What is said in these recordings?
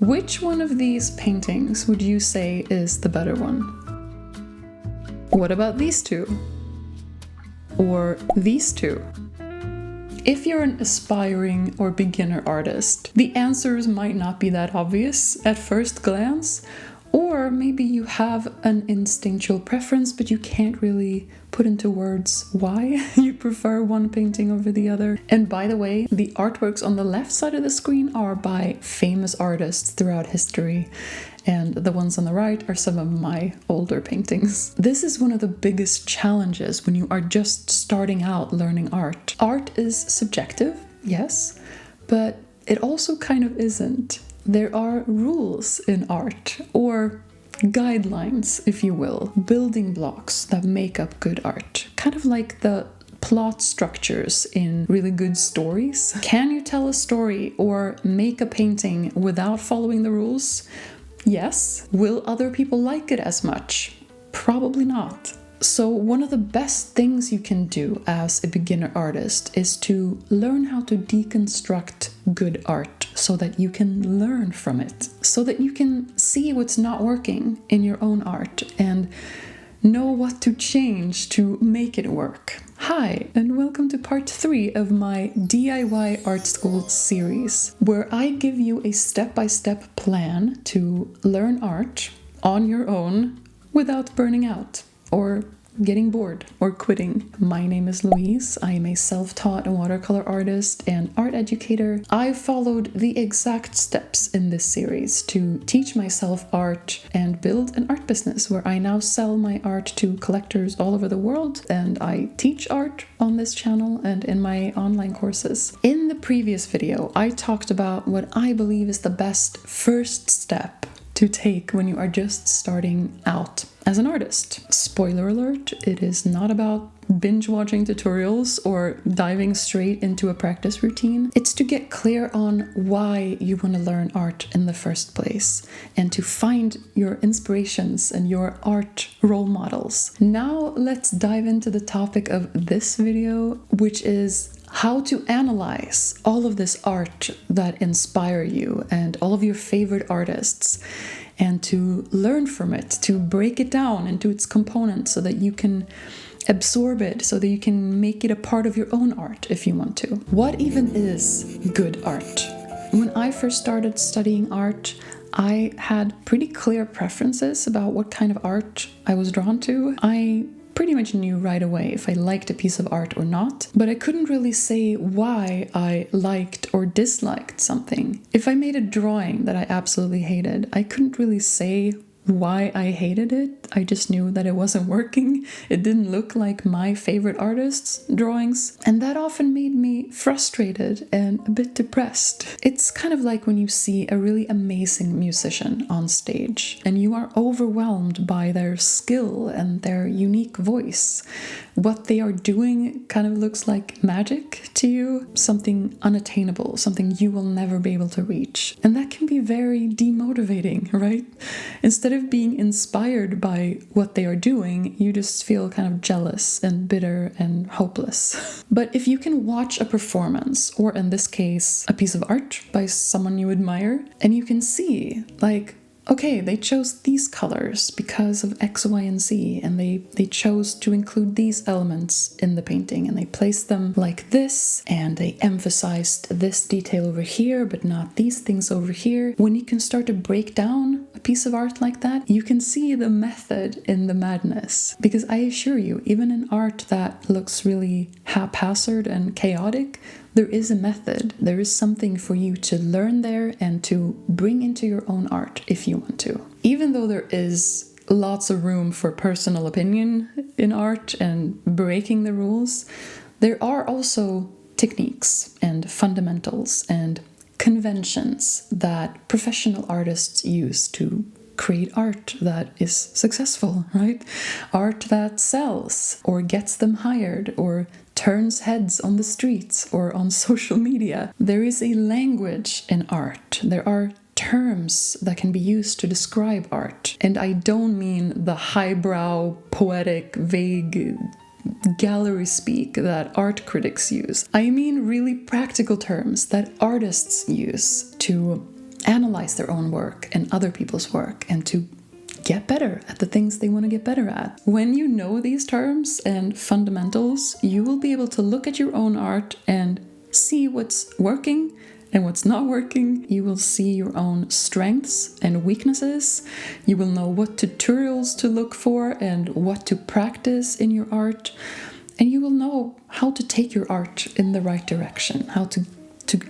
Which one of these paintings would you say is the better one? What about these two? Or these two? If you're an aspiring or beginner artist, the answers might not be that obvious at first glance, or maybe you have an instinctual preference, but you can't really put into words why you prefer one painting over the other. And by the way, the artworks on the left side of the screen are by famous artists throughout history, and the ones on the right are some of my older paintings. This is one of the biggest challenges when you are just starting out learning art. Art is subjective, yes, but it also kind of isn't. There are rules in art, or guidelines, if you will, building blocks that make up good art. Kind of like the plot structures in really good stories. Can you tell a story or make a painting without following the rules? Yes. Will other people like it as much? Probably not. So one of the best things you can do as a beginner artist is to learn how to deconstruct good art so that you can learn from it, so that you can see what's not working in your own art and know what to change to make it work. Hi, and welcome to part 3 of my DIY art school series, where I give you a step-by-step plan to learn art on your own without burning out or getting bored or quitting. My name is Louise. I am a self-taught watercolor artist and art educator. I followed the exact steps in this series to teach myself art and build an art business where I now sell my art to collectors all over the world, and I teach art on this channel and in my online courses. In the previous video, I talked about what I believe is the best first step to take when you are just starting out as an artist. Spoiler alert, it is not about binge watching tutorials or diving straight into a practice routine. It's to get clear on why you want to learn art in the first place and to find your inspirations and your art role models. Now let's dive into the topic of this video, which is how to analyze all of this art that inspire you and all of your favorite artists, and to learn from it, to break it down into its components so that you can absorb it, so that you can make it a part of your own art if you want to. What even is good art? When I first started studying art, I had pretty clear preferences about what kind of art I was drawn to. I pretty much knew right away if I liked a piece of art or not, but I couldn't really say why I liked or disliked something. If I made a drawing that I absolutely hated, I couldn't really say why I hated it. I just knew that it wasn't working. It didn't look like my favorite artist's drawings, and that often made me frustrated and a bit depressed. It's kind of like when you see a really amazing musician on stage and you are overwhelmed by their skill and their unique voice. What they are doing kind of looks like magic to you, something unattainable, something you will never be able to reach. And that can be very demotivating, right? Instead of being inspired by what they are doing, you just feel kind of jealous and bitter and hopeless. But if you can watch a performance, or in this case, a piece of art by someone you admire, and you can see, like, okay, they chose these colors because of X, Y, and Z, and they chose to include these elements in the painting, and they placed them like this, and they emphasized this detail over here, but not these things over here. When you can start to break down a piece of art like that, you can see the method in the madness. Because I assure you, even in art that looks really haphazard and chaotic, there is a method. There is something for you to learn there and to bring into your own art if you want to. Even though there is lots of room for personal opinion in art and breaking the rules, there are also techniques and fundamentals and conventions that professional artists use to create art that is successful, right? Art that sells or gets them hired or turns heads on the streets or on social media. There is a language in art. There are terms that can be used to describe art. And I don't mean the highbrow, poetic, vague gallery speak that art critics use. I mean really practical terms that artists use to analyze their own work and other people's work and to get better at the things they want to get better at. When you know these terms and fundamentals, you will be able to look at your own art and see what's working and what's not working. You will see your own strengths and weaknesses. You will know what tutorials to look for and what to practice in your art. And you will know how to take your art in the right direction, how to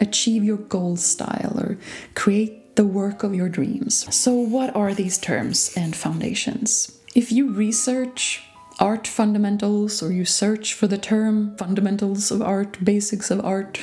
achieve your goal style or create the work of your dreams. So what are these terms and foundations? If you research art fundamentals or you search for the term fundamentals of art, basics of art,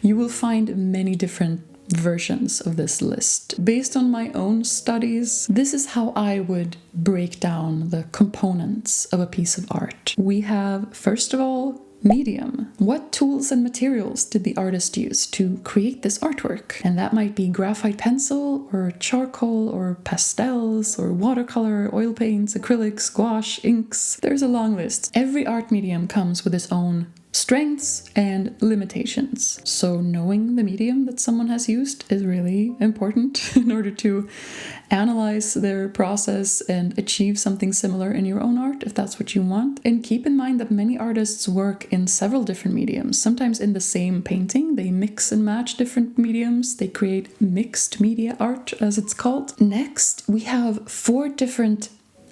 you will find many different versions of this list. Based on my own studies, this is how I would break down the components of a piece of art. We have, first of all, medium. What tools and materials did the artist use to create this artwork? And that might be graphite pencil or charcoal or pastels or watercolor, oil paints, acrylics, gouache, inks. There's a long list. Every art medium comes with its own strengths and limitations. So knowing the medium that someone has used is really important in order to analyze their process and achieve something similar in your own art, if that's what you want. And keep in mind that many artists work in several different mediums. Sometimes in the same painting, they mix and match different mediums. They create mixed media art, as it's called. Next, we have 4 different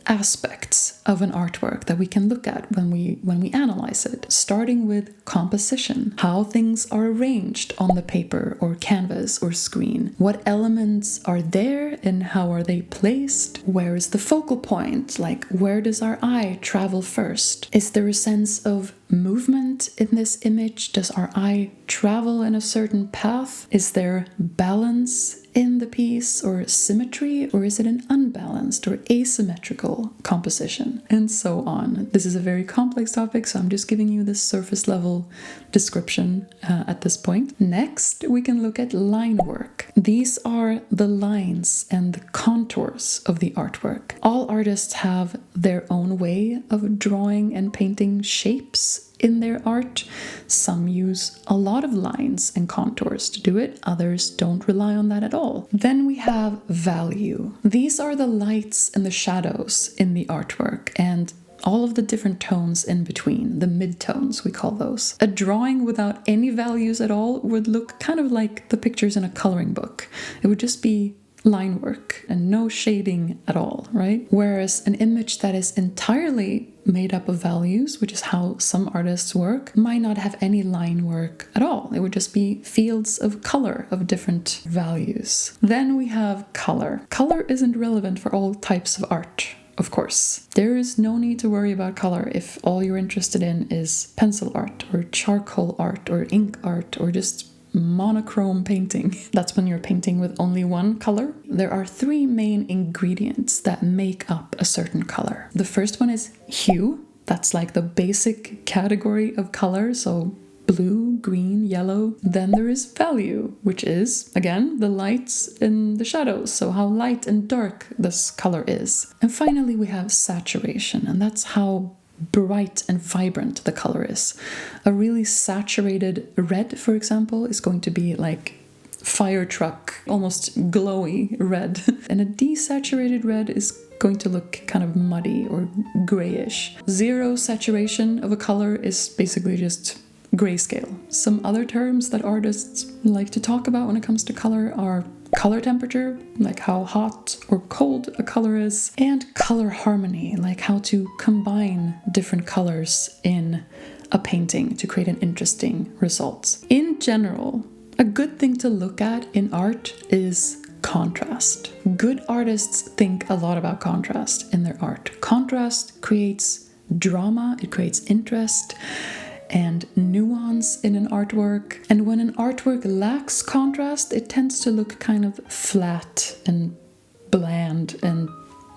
aspects of an artwork that we can look at when we analyze it, starting with composition, how things are arranged on the paper or canvas or screen, what elements are there and how are they placed, where is the focal point, like where does our eye travel first, is there a sense of movement in this image, does our eye travel in a certain path, is there balance in the piece or symmetry, or is it an unbalanced or asymmetrical composition, and so on. This is a very complex topic, so I'm just giving you this surface level description at this point. Next, we can look at line work. These are the lines and the contours of the artwork. All artists have their own way of drawing and painting shapes in their art. Some use a lot of lines and contours to do it, others don't rely on that at all. Then we have value. These are the lights and the shadows in the artwork and all of the different tones in between, the midtones we call those. A drawing without any values at all would look kind of like the pictures in a coloring book. It would just be line work and no shading at all, right? Whereas an image that is entirely made up of values, which is how some artists work, might not have any line work at all. It would just be fields of color of different values. Then we have color. Color isn't relevant for all types of art, of course. There is no need to worry about color if all you're interested in is pencil art or charcoal art or ink art or just monochrome painting. That's when you're painting with only one color. There are 3 main ingredients that make up a certain color. The first one is hue. That's like the basic category of color, so blue, green, yellow. Then there is value, which is, again, the lights and the shadows, so how light and dark this color is. And finally we have saturation, and that's how bright and vibrant the color is. A really saturated red, for example, is going to be like fire truck, almost glowy red. And a desaturated red is going to look kind of muddy or grayish. Zero saturation of a color is basically just grayscale. Some other terms that artists like to talk about when it comes to color are color temperature, like how hot or cold a color is, and color harmony, like how to combine different colors in a painting to create an interesting result. In general, a good thing to look at in art is contrast. Good artists think a lot about contrast in their art. Contrast creates drama, it creates interest and nuance in an artwork. And when an artwork lacks contrast, it tends to look kind of flat and bland and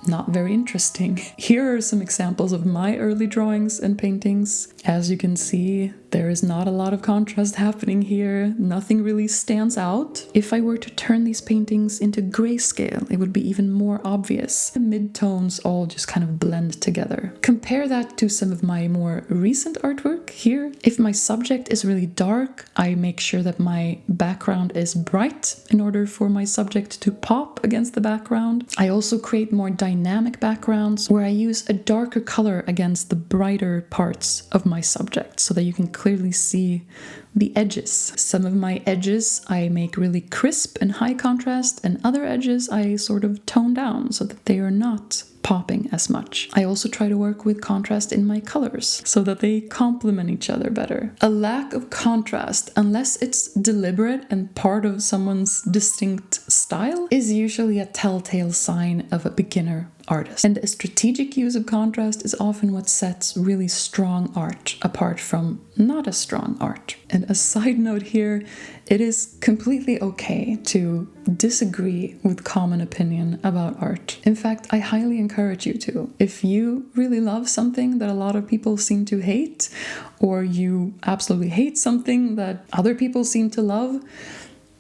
not very interesting. Here are some examples of my early drawings and paintings. As you can see, There is not a lot of contrast happening here. Nothing really stands out. If I were to turn these paintings into grayscale, it would be even more obvious. The mid-tones all just kind of blend together. Compare that to some of my more recent artwork here. If my subject is really dark, I make sure that my background is bright in order for my subject to pop against the background. I also create more dynamic backgrounds where I use a darker color against the brighter parts of my subject so that you can clearly see the edges. Some of my edges I make really crisp and high contrast, and other edges I sort of tone down so that they are not popping as much. I also try to work with contrast in my colors so that they complement each other better. A lack of contrast, unless it's deliberate and part of someone's distinct style, is usually a telltale sign of a beginner artist. And a strategic use of contrast is often what sets really strong art apart from not as strong art. And a side note here, it is completely okay to disagree with common opinion about art. In fact, I highly encourage you to. If you really love something that a lot of people seem to hate, or you absolutely hate something that other people seem to love,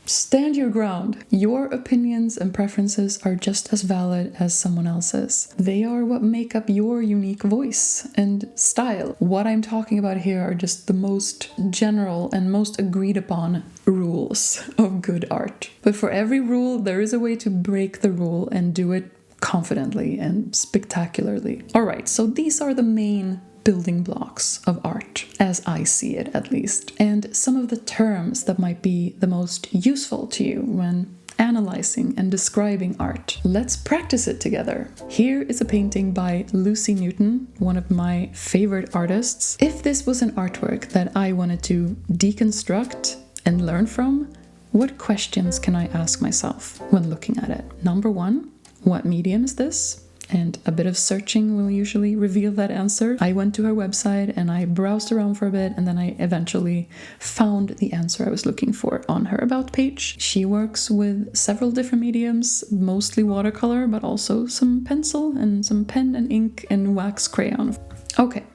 stand your ground. Your opinions and preferences are just as valid as someone else's. They are what make up your unique voice and style. What I'm talking about here are just the most general and most agreed upon rules of good art. But for every rule, there is a way to break the rule and do it confidently and spectacularly. All right, so these are the main building blocks of art, as I see it at least, and some of the terms that might be the most useful to you when analyzing and describing art. Let's practice it together. Here is a painting by Lucy Newton, one of my favorite artists. If this was an artwork that I wanted to deconstruct and learn from, what questions can I ask myself when looking at it? Number one, what medium is this? And a bit of searching will usually reveal that answer. I went to her website and I browsed around for a bit, and then I eventually found the answer I was looking for on her About page. She works with several different mediums, mostly watercolor, but also some pencil and some pen and ink and wax crayon. Okay.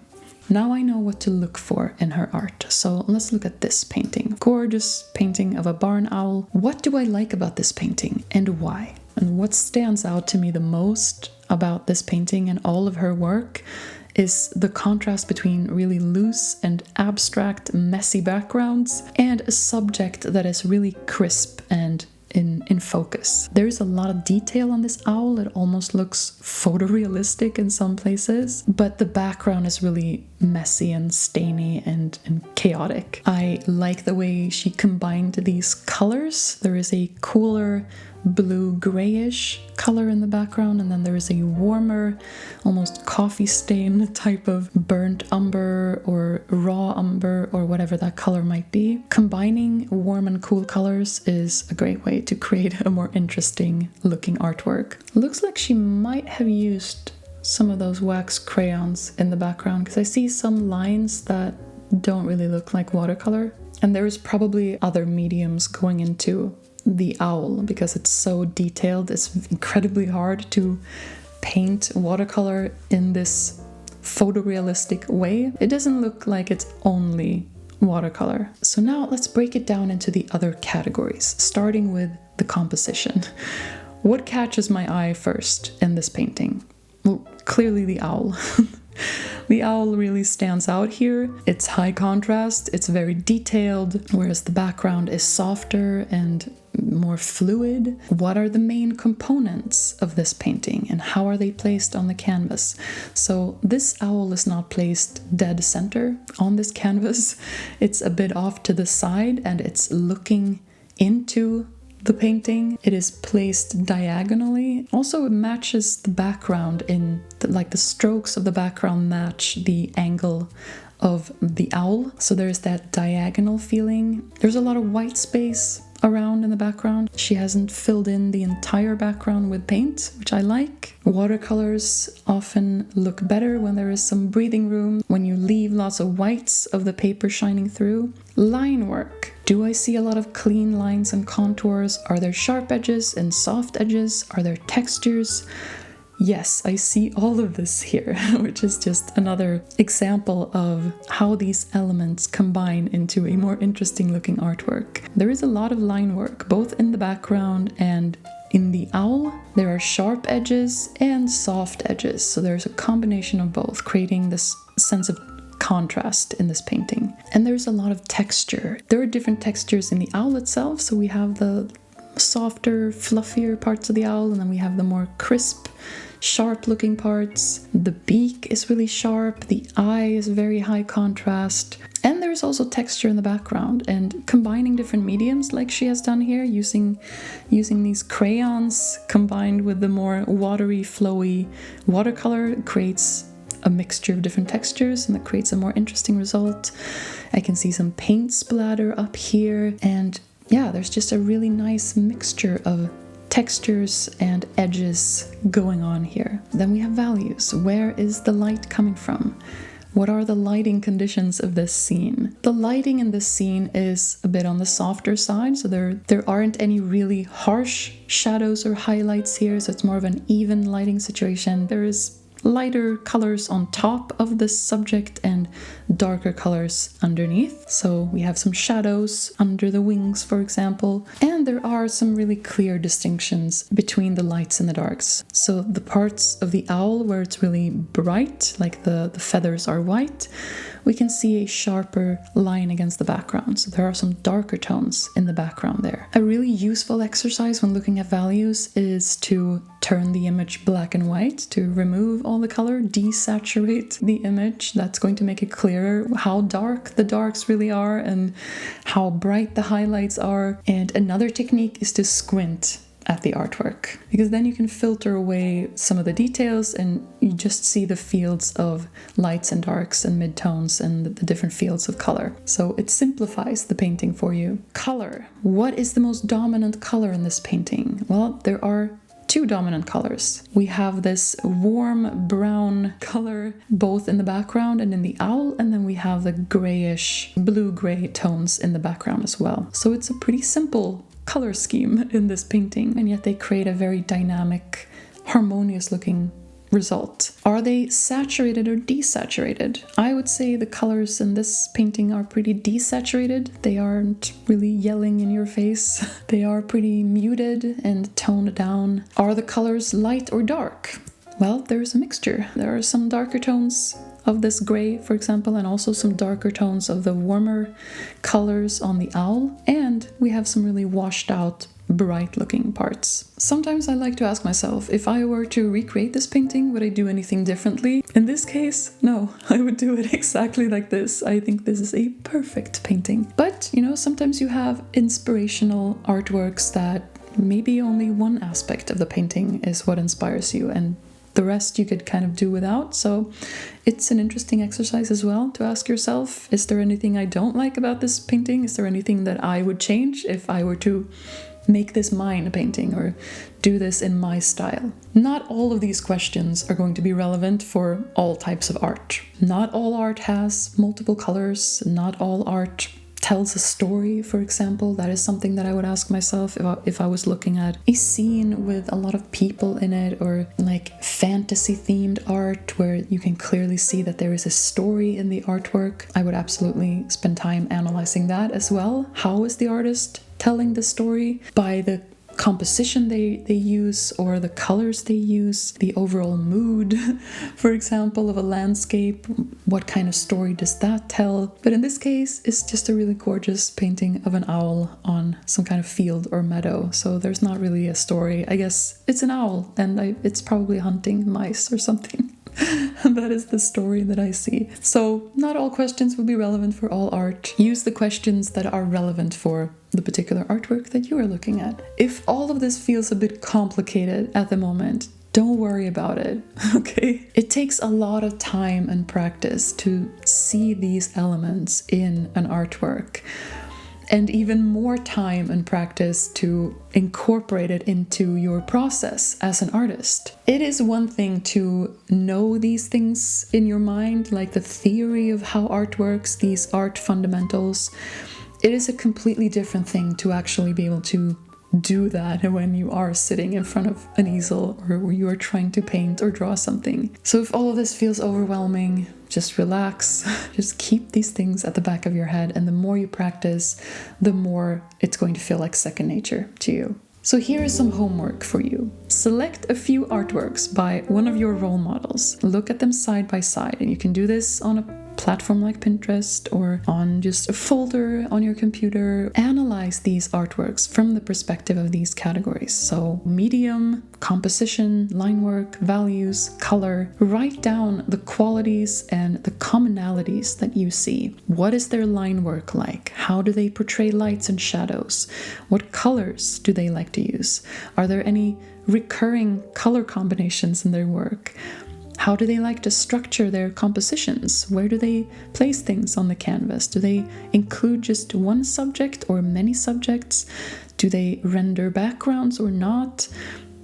Now I know what to look for in her art, so let's look at this painting. Gorgeous painting of a barn owl. What do I like about this painting and why? And what stands out to me the most about this painting and all of her work is the contrast between really loose and abstract, messy backgrounds and a subject that is really crisp and in focus. There is a lot of detail on this owl. It almost looks photorealistic in some places, but the background is really messy and stainy and chaotic. I like the way she combined these colors. There is a cooler blue grayish color in the background, and then there is a warmer, almost coffee stain type of burnt umber or raw umber or whatever that color might be. Combining warm and cool colors is a great way to create a more interesting looking artwork. Looks like she might have used some of those wax crayons in the background, because I see some lines that don't really look like watercolor, and there is probably other mediums going into the owl because it's so detailed. It's incredibly hard to paint watercolor in this photorealistic way. It doesn't look like it's only watercolor. So now let's break it down into the other categories, starting with the composition. What catches my eye first in this painting? Well, clearly the owl. The owl really stands out here. It's high contrast, it's very detailed, whereas the background is softer and more fluid. What are the main components of this painting and how are they placed on the canvas? So this owl is not placed dead center on this canvas. It's a bit off to the side and it's looking into the painting. It is placed diagonally. Also, it matches the background in the strokes of the background match the angle of the owl. So there's that diagonal feeling. There's a lot of white space around in the background. She hasn't filled in the entire background with paint, which I like. Watercolors often look better when there is some breathing room, when you leave lots of whites of the paper shining through. Line work. Do I see a lot of clean lines and contours? Are there sharp edges and soft edges? Are there textures? Yes, I see all of this here, which is just another example of how these elements combine into a more interesting looking artwork. There is a lot of line work, both in the background and in the owl. There are sharp edges and soft edges, so there's a combination of both, creating this sense of contrast in this painting. And there's a lot of texture. There are different textures in the owl itself, so we have the softer, fluffier parts of the owl, and then we have the more crisp, sharp looking parts. The beak is really sharp, the eye is very high contrast, and there's also texture in the background. And combining different mediums like she has done here, using these crayons combined with the more watery, flowy watercolor, creates a mixture of different textures, and that creates a more interesting result. I can see some paint splatter up here, and yeah, there's just a really nice mixture of textures and edges going on here. Then we have values. Where is the light coming from? What are the lighting conditions of this scene? The lighting in this scene is a bit on the softer side, so there aren't any really harsh shadows or highlights here, so it's more of an even lighting situation. There is lighter colors on top of the subject and darker colors underneath. So we have some shadows under the wings, for example, and there are some really clear distinctions between the lights and the darks. So the parts of the owl where it's really bright, like the feathers are white, we can see a sharper line against the background. So there are some darker tones in the background there. A really useful exercise when looking at values is to turn the image black and white, to remove all the color, desaturate the image. That's going to make it clearer how dark the darks really are and how bright the highlights are. And another technique is to squint at the artwork, because then you can filter away some of the details and you just see the fields of lights and darks and midtones and the different fields of color. So it simplifies the painting for you. Color. What is the most dominant color in this painting? Well, there are two dominant colors. We have this warm brown color both in the background and in the owl, and then we have the grayish blue-gray tones in the background as well. So it's a pretty simple color scheme in this painting, and yet they create a very dynamic, harmonious looking result. Are they saturated or desaturated? I would say the colors in this painting are pretty desaturated. They aren't really yelling in your face. They are pretty muted and toned down. Are the colors light or dark? Well, there's a mixture. There are some darker tones of this gray, for example, and also some darker tones of the warmer colors on the owl. And we have some really washed out, bright looking parts. Sometimes I like to ask myself, if I were to recreate this painting, would I do anything differently? In this case, no, I would do it exactly like this. I think this is a perfect painting. But, you know, sometimes you have inspirational artworks that maybe only one aspect of the painting is what inspires you, and the rest you could kind of do without. So it's an interesting exercise as well to ask yourself, is there anything I don't like about this painting? Is there anything that I would change if I were to make this mine painting or do this in my style? Not all of these questions are going to be relevant for all types of art. Not all art has multiple colors. Not all art tells a story, for example. That is something that I would ask myself if I was looking at a scene with a lot of people in it, or like fantasy themed art where you can clearly see that there is a story in the artwork. I would absolutely spend time analyzing that as well. How is the artist telling the story? By the composition they use, or the colors they use, the overall mood, for example, of a landscape. What kind of story does that tell? But in this case, it's just a really gorgeous painting of an owl on some kind of field or meadow. So there's not really a story. I guess it's an owl, and it's probably hunting mice or something. That is the story that I see. So not all questions will be relevant for all art. Use the questions that are relevant for the particular artwork that you are looking at. If all of this feels a bit complicated at the moment, don't worry about it, okay? It takes a lot of time and practice to see these elements in an artwork, and even more time and practice to incorporate it into your process as an artist. It is one thing to know these things in your mind, like the theory of how art works, these art fundamentals. It is a completely different thing to actually be able to do that when you are sitting in front of an easel or you are trying to paint or draw something. So if all of this feels overwhelming, just relax. Just keep these things at the back of your head, and the more you practice, the more it's going to feel like second nature to you. So here is some homework for you. Select a few artworks by one of your role models. Look at them side by side, and you can do this on a platform like Pinterest or on just a folder on your computer. Analyze these artworks from the perspective of these categories. So medium, composition, line work, values, color. Write down the qualities and the commonalities that you see. What is their line work like? How do they portray lights and shadows? What colors do they like to use? Are there any recurring color combinations in their work? How do they like to structure their compositions? Where do they place things on the canvas? Do they include just one subject or many subjects? Do they render backgrounds or not?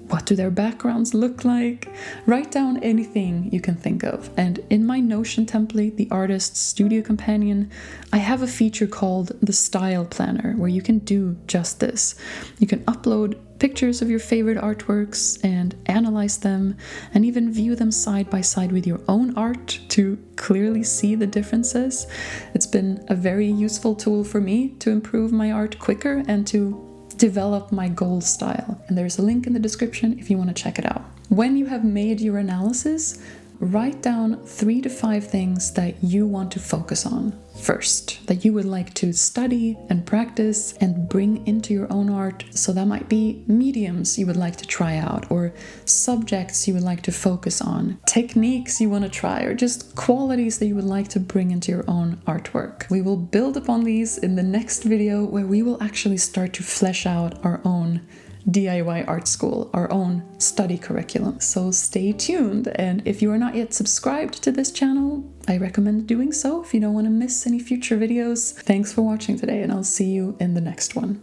What do their backgrounds look like? Write down anything you can think of. And in my Notion template, the Artist's Studio Companion, I have a feature called the Style Planner, where you can do just this. You can upload pictures of your favorite artworks and analyze them, and even view them side by side with your own art to clearly see the differences. It's been a very useful tool for me to improve my art quicker and to develop my goal style. And there's a link in the description if you want to check it out. When you have made your analysis, write down 3 to 5 things that you want to focus on first, that you would like to study and practice and bring into your own art. So that might be mediums you would like to try out, or subjects you would like to focus on, techniques you want to try, or just qualities that you would like to bring into your own artwork. We will build upon these in the next video, where we will actually start to flesh out our own DIY art school, our own study curriculum. So stay tuned, and if you are not yet subscribed to this channel, I recommend doing so if you don't want to miss any future videos. Thanks for watching today, and I'll see you in the next one.